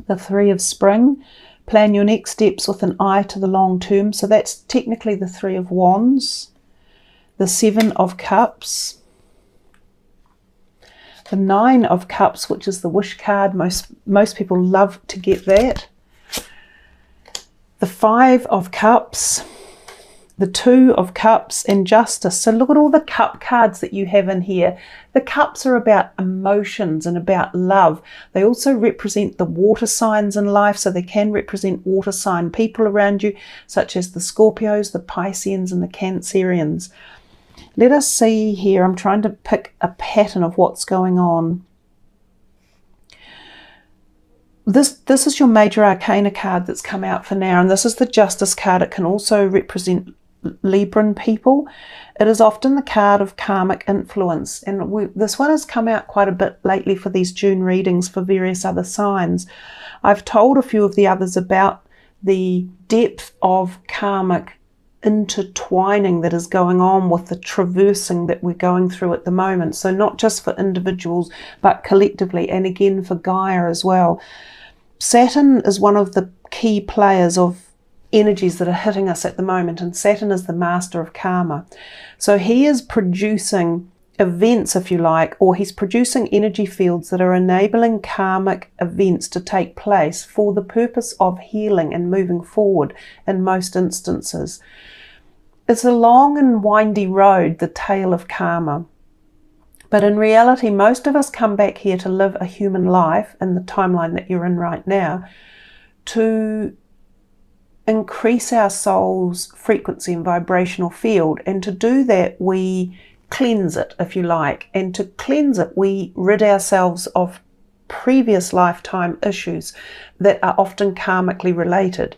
the Three of Spring. Plan your next steps with an eye to the long term. So that's technically the Three of Wands. The Seven of Cups. The Nine of Cups, which is the wish card. Most people love to get that. The Five of Cups. The Two of Cups and Justice. So look at all the cup cards that you have in here. The cups are about emotions and about love. They also represent the water signs in life, so they can represent water sign people around you, such as the Scorpios, the Pisceans and the Cancerians. Let us see here. I'm trying to pick a pattern of what's going on. This is your major arcana card that's come out for now, and this is the Justice card. It can also represent Libran people. It is often the card of karmic influence, and this one has come out quite a bit lately for these June readings for various other signs. I've told a few of the others about the depth of karmic intertwining that is going on with the traversing that we're going through at the moment. So not just for individuals, but collectively, and again for Gaia as well. Saturn is one of the key players of energies that are hitting us at the moment, and Saturn is the master of karma. So he is producing events, if you like, or he's producing energy fields that are enabling karmic events to take place for the purpose of healing and moving forward in most instances. It's a long and windy road, the tale of karma. But in reality, most of us come back here to live a human life in the timeline that you're in right now, to increase our soul's frequency and vibrational field. And to do that, we cleanse it, if you like. And to cleanse it, we rid ourselves of previous lifetime issues that are often karmically related.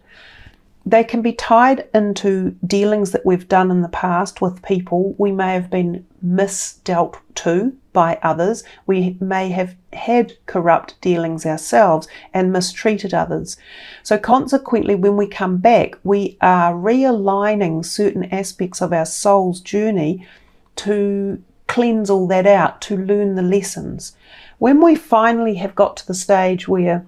They can be tied into dealings that we've done in the past with people we may have been misdealt to by others. We may have had corrupt dealings ourselves and mistreated others. So consequently, when we come back, we are realigning certain aspects of our soul's journey to cleanse all that out, to learn the lessons. When we finally have got to the stage where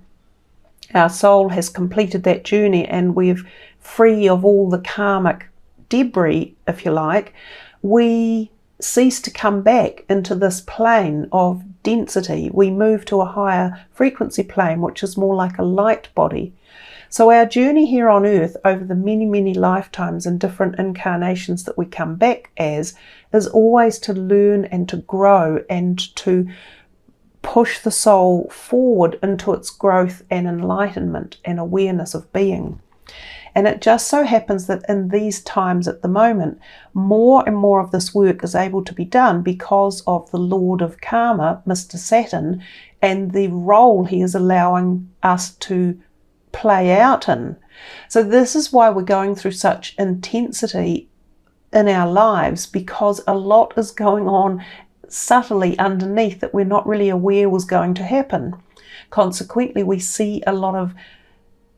our soul has completed that journey and we're free of all the karmic debris, if you like, we cease to come back into this plane of density. We move to a higher frequency plane, which is more like a light body. So our journey here on earth over the many, many lifetimes and different incarnations that we come back as is always to learn and to grow and to push the soul forward into its growth and enlightenment and awareness of being. And it just so happens that in these times at the moment, more and more of this work is able to be done because of the Lord of Karma, Mr. Saturn, and the role he is allowing us to play out in. So this is why we're going through such intensity in our lives, because a lot is going on subtly underneath that we're not really aware was going to happen. Consequently, we see a lot of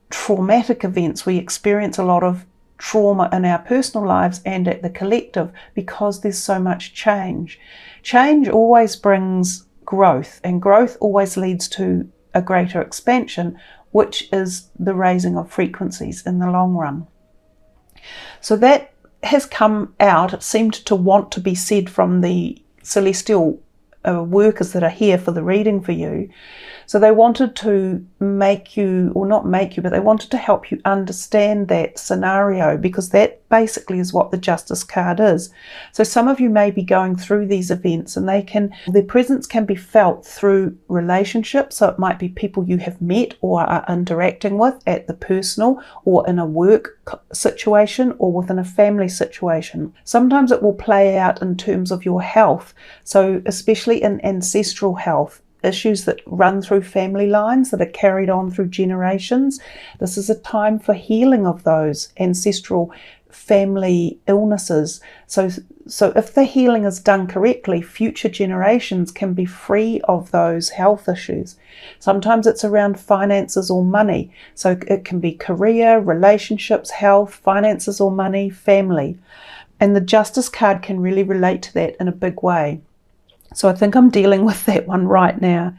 traumatic events. We experience a lot of trauma in our personal lives and at the collective because there's so much change. Change always brings growth, and growth always leads to a greater expansion, which is the raising of frequencies in the long run. So that has come out. It seemed to want to be said from the celestial workers that are here for the reading for you. So they wanted to make you, or not make you, but they wanted to help you understand that scenario, because that basically is what the Justice card is. So some of you may be going through these events, and their presence can be felt through relationships. So it might be people you have met or are interacting with at the personal or in a work situation or within a family situation. Sometimes it will play out in terms of your health. So especially in ancestral health, issues that run through family lines that are carried on through generations. This is a time for healing of those ancestral family illnesses. So if the healing is done correctly, future generations can be free of those health issues. Sometimes it's around finances or money. So it can be career, relationships, health, finances or money, family. And the Justice card can really relate to that in a big way. So I think I'm dealing with that one right now.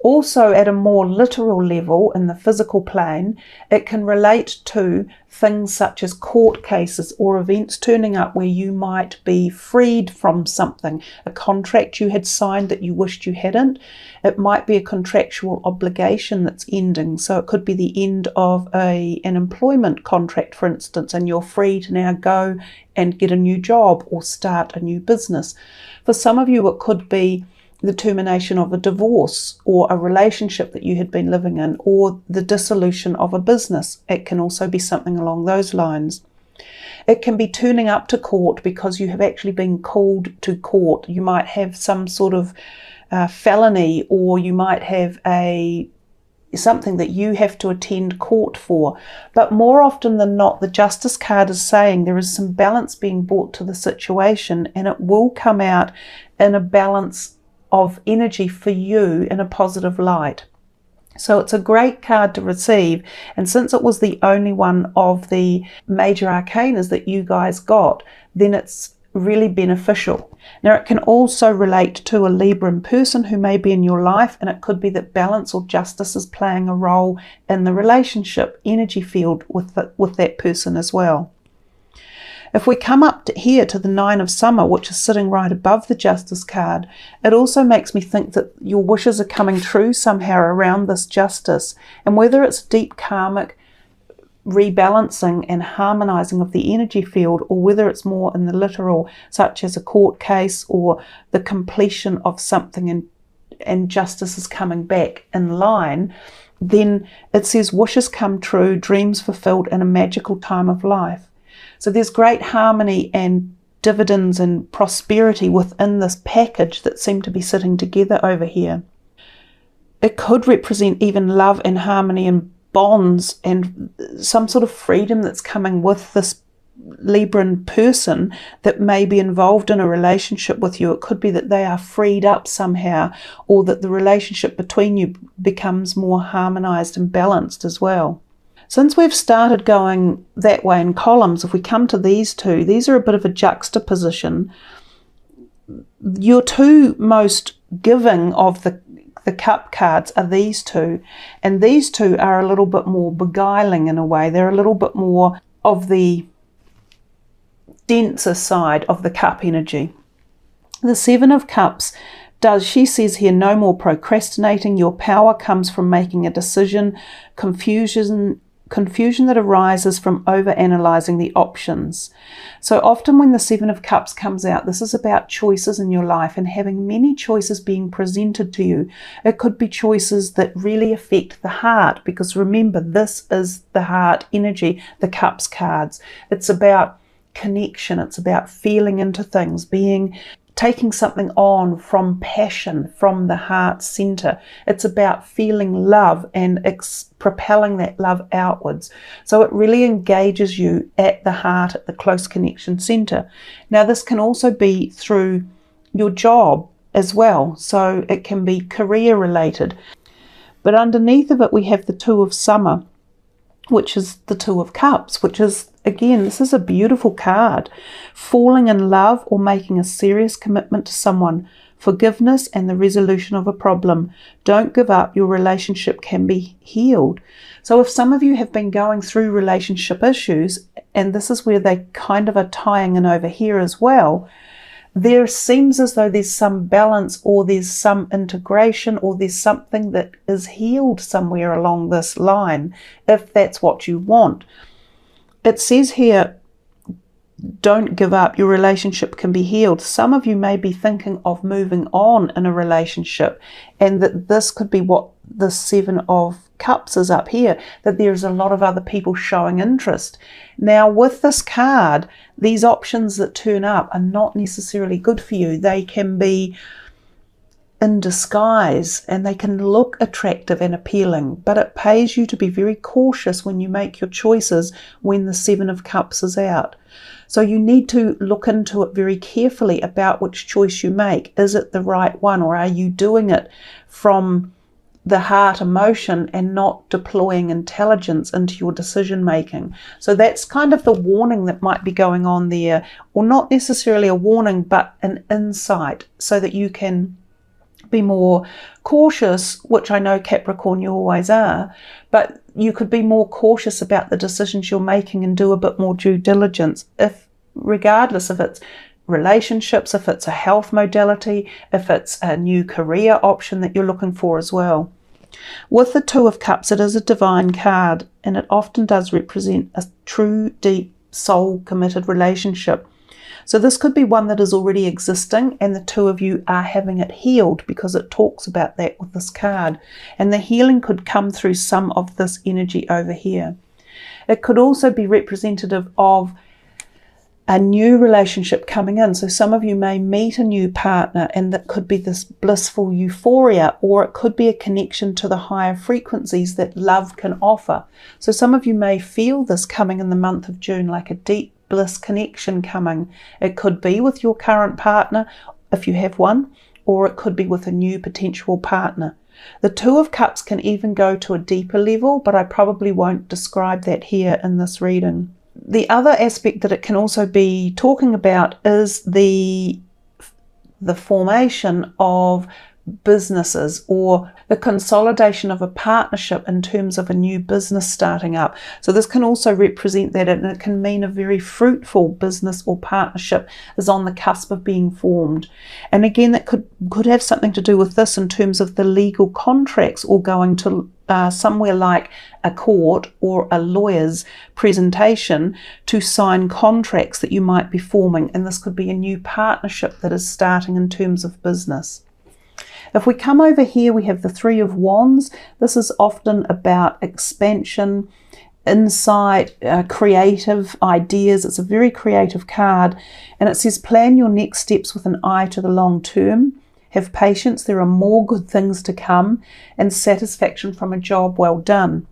Also, at a more literal level in the physical plane, it can relate to things such as court cases or events turning up where you might be freed from something, a contract you had signed that you wished you hadn't. It might be a contractual obligation that's ending. So it could be the end of an employment contract, for instance, and you're free to now go and get a new job or start a new business. For some of you, it could be the termination of a divorce or a relationship that you had been living in, or the dissolution of a business. It can also be something along those lines. It can be turning up to court because you have actually been called to court. You might have some sort of felony, or you might have something that you have to attend court for. But more often than not, the Justice card is saying there is some balance being brought to the situation, and it will come out in a balance of energy for you in a positive light. So it's a great card to receive, and since it was the only one of the major arcanas that you guys got, then it's really beneficial. Now, it can also relate to a Libran person who may be in your life, and it could be that balance or justice is playing a role in the relationship energy field with that person as well. If we come up here to the Nine of Summer, which is sitting right above the Justice card, it also makes me think that your wishes are coming true somehow around this justice. And whether it's deep karmic rebalancing and harmonizing of the energy field, or whether it's more in the literal, such as a court case or the completion of something and justice is coming back in line, then it says wishes come true, dreams fulfilled, and a magical time of life. So there's great harmony and dividends and prosperity within this package that seem to be sitting together over here. It could represent even love and harmony and bonds and some sort of freedom that's coming with this Libran person that may be involved in a relationship with you. It could be that they are freed up somehow, or that the relationship between you becomes more harmonized and balanced as well. Since we've started going that way in columns, if we come to these two, these are a bit of a juxtaposition. Your two most giving of the cup cards are these two, and these two are a little bit more beguiling in a way. They're a little bit more of the denser side of the cup energy. The Seven of Cups she says here, no more procrastinating. Your power comes from making a decision. Confusion that arises from over-analysing the options. So often when the Seven of Cups comes out, this is about choices in your life and having many choices being presented to you. It could be choices that really affect the heart, because remember, this is the heart energy, the Cups cards. It's about connection. It's about feeling into things, taking something on from passion, from the heart center. It's about feeling love and propelling that love outwards. So it really engages you at the heart, at the close connection center. Now, this can also be through your job as well. So it can be career related. But underneath of it, we have the Two of Summer, which is the Two of Cups, which is, again, this is a beautiful card. Falling in love or making a serious commitment to someone. Forgiveness and the resolution of a problem. Don't give up. Your relationship can be healed. So if some of you have been going through relationship issues, and this is where they kind of are tying in over here as well, there seems as though there's some balance, or there's some integration, or there's something that is healed somewhere along this line, if that's what you want. It says here, don't give up. Your relationship can be healed. Some of you may be thinking of moving on in a relationship, and that this could be what the Seven of Cups is up here, that there's a lot of other people showing interest. Now, with this card, these options that turn up are not necessarily good for you. They can be in disguise, and they can look attractive and appealing, but it pays you to be very cautious when you make your choices when the Seven of Cups is out. So you need to look into it very carefully about which choice you make. Is it the right one, or are you doing it from the heart emotion and not deploying intelligence into your decision making? So that's kind of the warning that might be going on there, or not necessarily a warning, but an insight, so that you can be more cautious, which I know Capricorn you always are, but you could be more cautious about the decisions you're making and do a bit more due diligence, regardless if it's relationships, if it's a health modality, if it's a new career option that you're looking for as well. With the Two of Cups, it is a divine card, and it often does represent a true, deep, soul committed relationship. So this could be one that is already existing and the two of you are having it healed, because it talks about that with this card. And the healing could come through some of this energy over here. It could also be representative of a new relationship coming in. So some of you may meet a new partner and that could be this blissful euphoria, or it could be a connection to the higher frequencies that love can offer. So some of you may feel this coming in the month of June, like a deep bliss connection coming. It could be with your current partner, if you have one, or it could be with a new potential partner. The Two of Cups can even go to a deeper level, but I probably won't describe that here in this reading. The other aspect that it can also be talking about is the formation of businesses, or the consolidation of a partnership in terms of a new business starting up. So this can also represent that, and it can mean a very fruitful business or partnership is on the cusp of being formed. And again, that could have something to do with this in terms of the legal contracts, or going to somewhere like a court or a lawyer's presentation to sign contracts that you might be forming. And this could be a new partnership that is starting in terms of business. If we come over here, we have the Three of Wands. This is often about expansion, insight, creative ideas. It's a very creative card. And it says, plan your next steps with an eye to the long term. Have patience, there are more good things to come, and satisfaction from a job well done.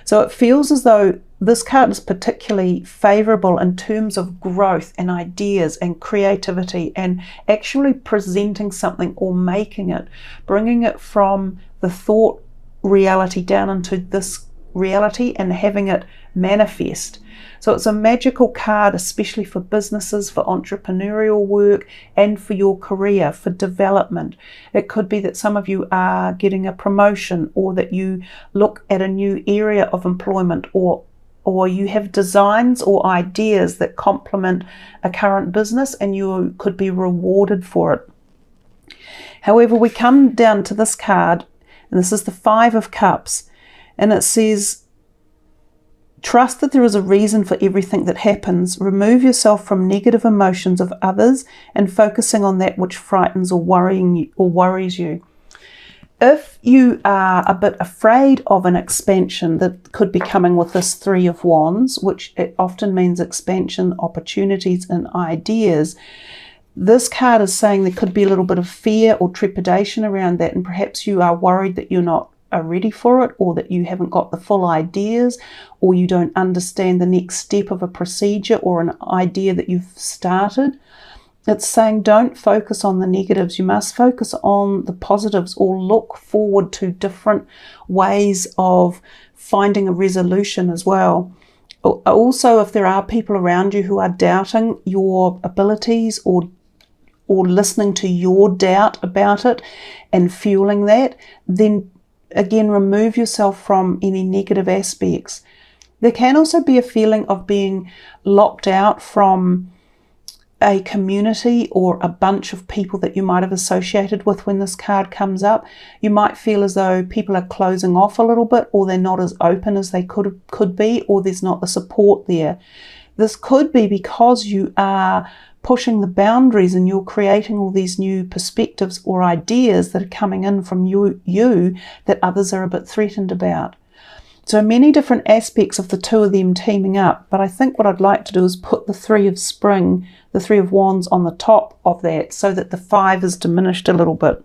So it feels as though this card is particularly favourable in terms of growth and ideas and creativity, and actually presenting something or making it, bringing it from the thought reality down into this reality and having it manifest. So it's a magical card, especially for businesses, for entrepreneurial work, and for your career, for development. It could be that some of you are getting a promotion, or that you look at a new area of employment, or you have designs or ideas that complement a current business and you could be rewarded for it. However, we come down to this card, and this is the Five of Cups, and it says, trust that there is a reason for everything that happens. Remove yourself from negative emotions of others and focusing on that which frightens or worries you. If you are a bit afraid of an expansion that could be coming with this Three of Wands, which it often means expansion, opportunities and ideas, this card is saying there could be a little bit of fear or trepidation around that, and perhaps you are worried that you're not ready for it, or that you haven't got the full ideas, or you don't understand the next step of a procedure or an idea that you've started. It's saying don't focus on the negatives. You must focus on the positives, or look forward to different ways of finding a resolution as well. Also, if there are people around you who are doubting your abilities, or listening to your doubt about it and fueling that, then again, remove yourself from any negative aspects. There can also be a feeling of being locked out from a community or a bunch of people that you might have associated with when this card comes up. You might feel as though people are closing off a little bit, or they're not as open as they could be, or there's not the support there. This could be because you are pushing the boundaries and you're creating all these new perspectives or ideas that are coming in from you that others are a bit threatened about. So many different aspects of the two of them teaming up, but I think what I'd like to do is put the Three of Spring, the Three of Wands on the top of that, so that the Five is diminished a little bit.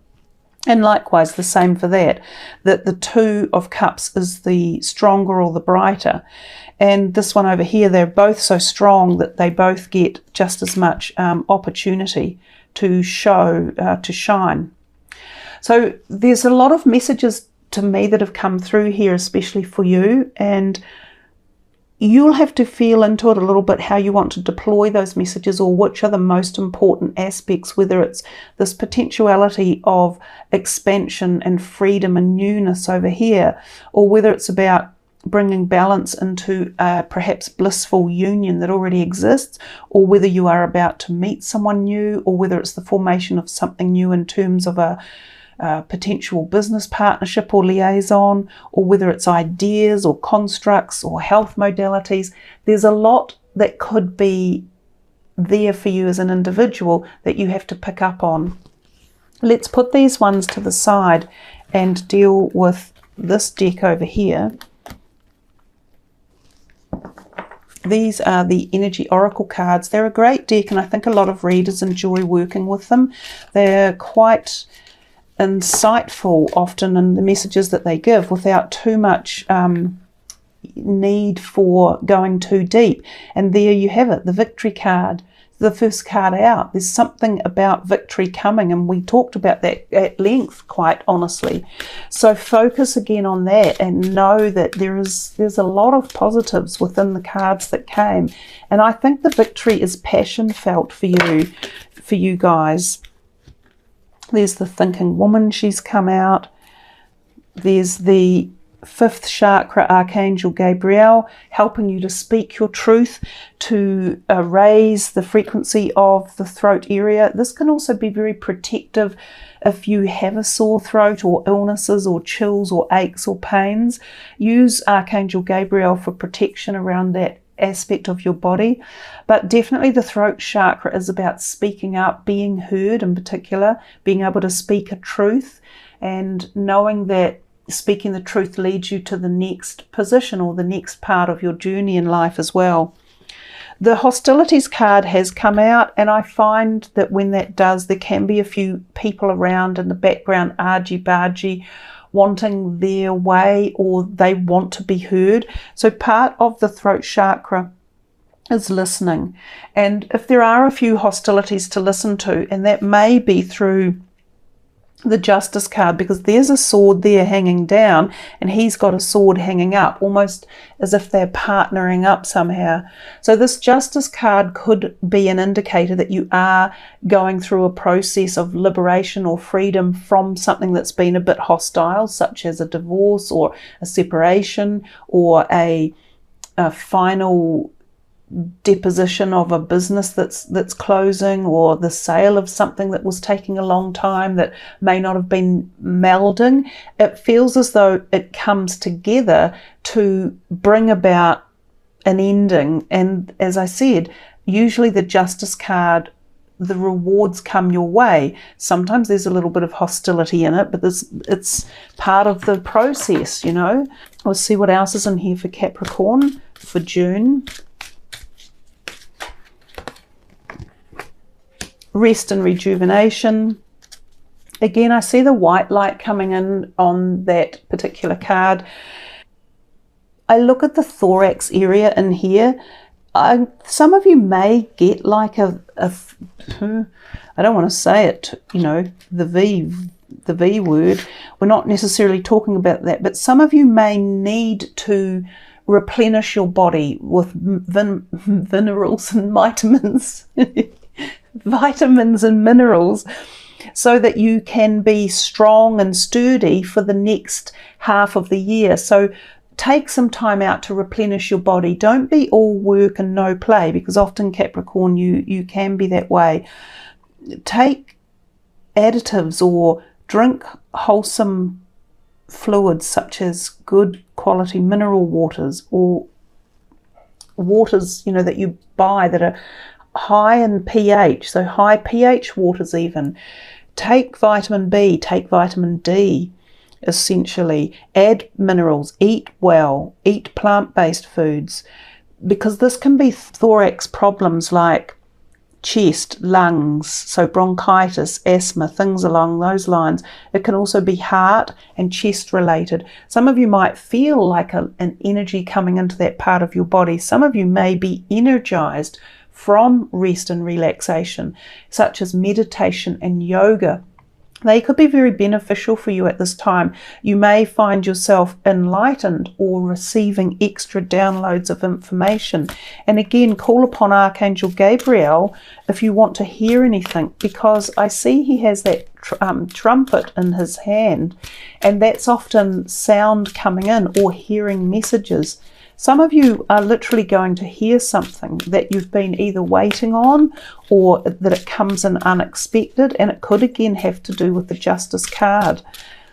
And likewise the same for that the Two of Cups is the stronger or the brighter. And this one over here, they're both so strong that they both get just as much opportunity to show, to shine. So there's a lot of messages to me that have come through here, especially for you. And you'll have to feel into it a little bit how you want to deploy those messages, or which are the most important aspects, whether it's this potentiality of expansion and freedom and newness over here, or whether it's about bringing balance into a perhaps blissful union that already exists, or whether you are about to meet someone new, or whether it's the formation of something new in terms of a potential business partnership or liaison, or whether it's ideas or constructs or health modalities. There's a lot that could be there for you as an individual that you have to pick up on. Let's put these ones to the side and deal with this deck over here. These are the Energy Oracle cards. They're a great deck, and I think a lot of readers enjoy working with them. They're quite insightful often in the messages that they give, without too much need for going too deep. And there you have it, the Victory card, the first card out. There's something about victory coming, and we talked about that at length, quite honestly. So focus again on that and know that there's a lot of positives within the cards that came. And I think the victory is passion felt for you guys. There's the thinking woman, she's come out. There's the 5th chakra Archangel Gabriel, helping you to speak your truth, to raise the frequency of the throat area. This can also be very protective if you have a sore throat, or illnesses, or chills, or aches, or pains. Use Archangel Gabriel for protection around that aspect of your body. But definitely the throat chakra is about speaking up, being heard in particular, being able to speak a truth, and knowing that speaking the truth leads you to the next position or the next part of your journey in life as well. The hostilities card has come out, and I find that when that does, there can be a few people around in the background argy-bargy, wanting their way, or they want to be heard. So part of the throat chakra is listening. And if there are a few hostilities to listen to, and that may be through the Justice card, because there's a sword there hanging down and he's got a sword hanging up, almost as if they're partnering up somehow. So this Justice card could be an indicator that you are going through a process of liberation or freedom from something that's been a bit hostile, such as a divorce or a separation, or a final deposition of a business that's closing, or the sale of something that was taking a long time that may not have been melding. It feels as though it comes together to bring about an ending. And as I said, usually the Justice card, the rewards come your way. Sometimes there's a little bit of hostility in it, but it's part of the process, you know. We'll see what else is in here for Capricorn for June. Rest and rejuvenation. Again, I see the white light coming in on that particular card. I look at the thorax area in here. Some of you may get like I don't want to say it, you know, the V word. We're not necessarily talking about that, but some of you may need to replenish your body with minerals and vitamins. Vitamins and minerals, so that you can be strong and sturdy for the next half of the year. So take some time out to replenish your body. Don't be all work and no play, because often Capricorn, you can be that way. Take additives or drink wholesome fluids, such as good quality mineral waters, or waters, you know, that you buy that are high in pH, so high pH waters even. Take vitamin B, take vitamin D, essentially. Add minerals, eat well, eat plant-based foods, because this can be thorax problems like chest, lungs, so bronchitis, asthma, things along those lines. It can also be heart and chest related. Some of you might feel like an energy coming into that part of your body. Some of you may be energized from rest and relaxation, such as meditation and yoga. They could be very beneficial for you at this time. You may find yourself enlightened or receiving extra downloads of information. And again, call upon Archangel Gabriel if you want to hear anything, because I see he has that trumpet in his hand, and that's often sound coming in or hearing messages. Some of you are literally going to hear something that you've been either waiting on, or that it comes in unexpected, and it could again have to do with the Justice card.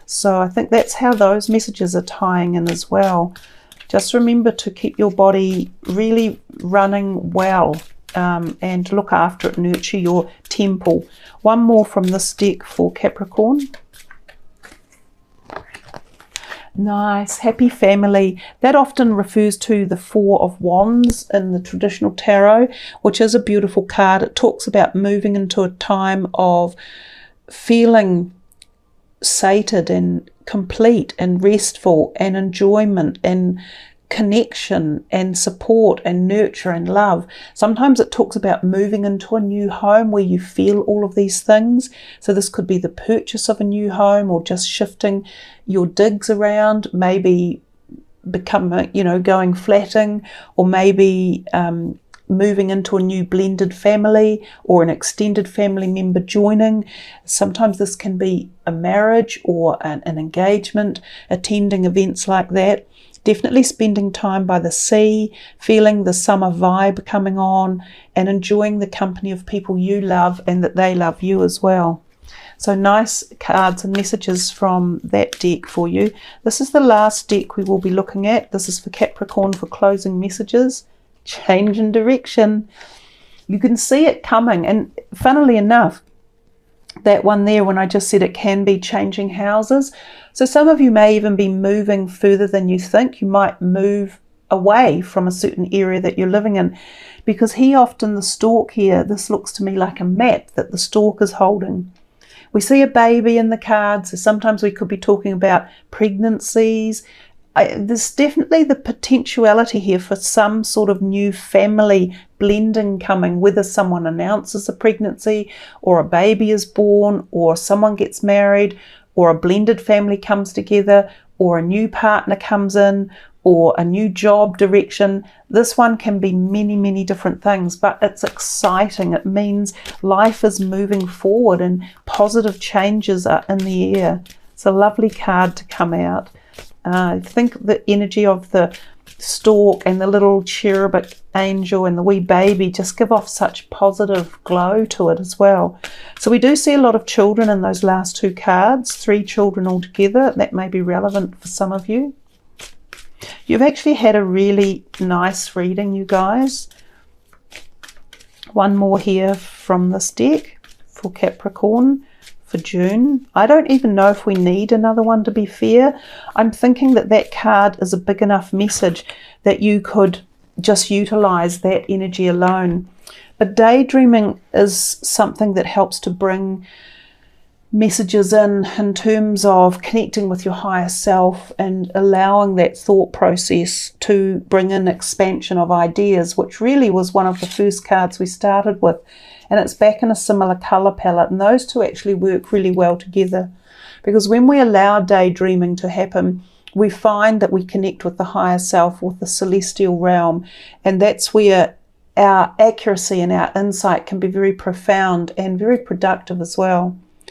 So I think that's how those messages are tying in as well. Just remember to keep your body really running well, and look after it, nurture your temple. One more from this deck for Capricorn. Nice, happy family. That often refers to the Four of Wands in the traditional tarot, which is a beautiful card. It talks about moving into a time of feeling sated and complete and restful and enjoyment and connection and support and nurture and love. Sometimes it talks about moving into a new home where you feel all of these things. So this could be the purchase of a new home, or just shifting your digs around, maybe going flatting, or maybe moving into a new blended family or an extended family member joining. Sometimes this can be a marriage or an engagement, attending events like that. Definitely spending time by the sea, feeling the summer vibe coming on, and enjoying the company of people you love and that they love you as well. So nice cards and messages from that deck for you. This is the last deck we will be looking at. This is for Capricorn for closing messages. Change in direction. You can see it coming, and funnily enough, that one there, when I just said it can be changing houses. So some of you may even be moving further than you think. You might move away from a certain area that you're living in, because the stork here, this looks to me like a map that the stork is holding. We see a baby in the cards, so sometimes we could be talking about pregnancies. There's definitely the potentiality here for some sort of new family blending coming, whether someone announces a pregnancy, or a baby is born, or someone gets married, or a blended family comes together, or a new partner comes in, or a new job direction. This one can be many, many different things, but it's exciting. It means life is moving forward and positive changes are in the air. It's a lovely card to come out. I think the energy of the stork and the little cherubic angel and the wee baby just give off such positive glow to it as well. So we do see a lot of children in those last two cards, 3 children altogether. That may be relevant for some of you. You've actually had a really nice reading, you guys. One more here from this deck for Capricorn for June. I don't even know if we need another one, to be fair. I'm thinking that that card is a big enough message that you could just utilize that energy alone. But daydreaming is something that helps to bring messages in terms of connecting with your higher self and allowing that thought process to bring in expansion of ideas, which really was one of the first cards we started with. And it's back in a similar colour palette, and those two actually work really well together, because when we allow daydreaming to happen, we find that we connect with the higher self, with the celestial realm, and that's where our accuracy and our insight can be very profound and very productive as well.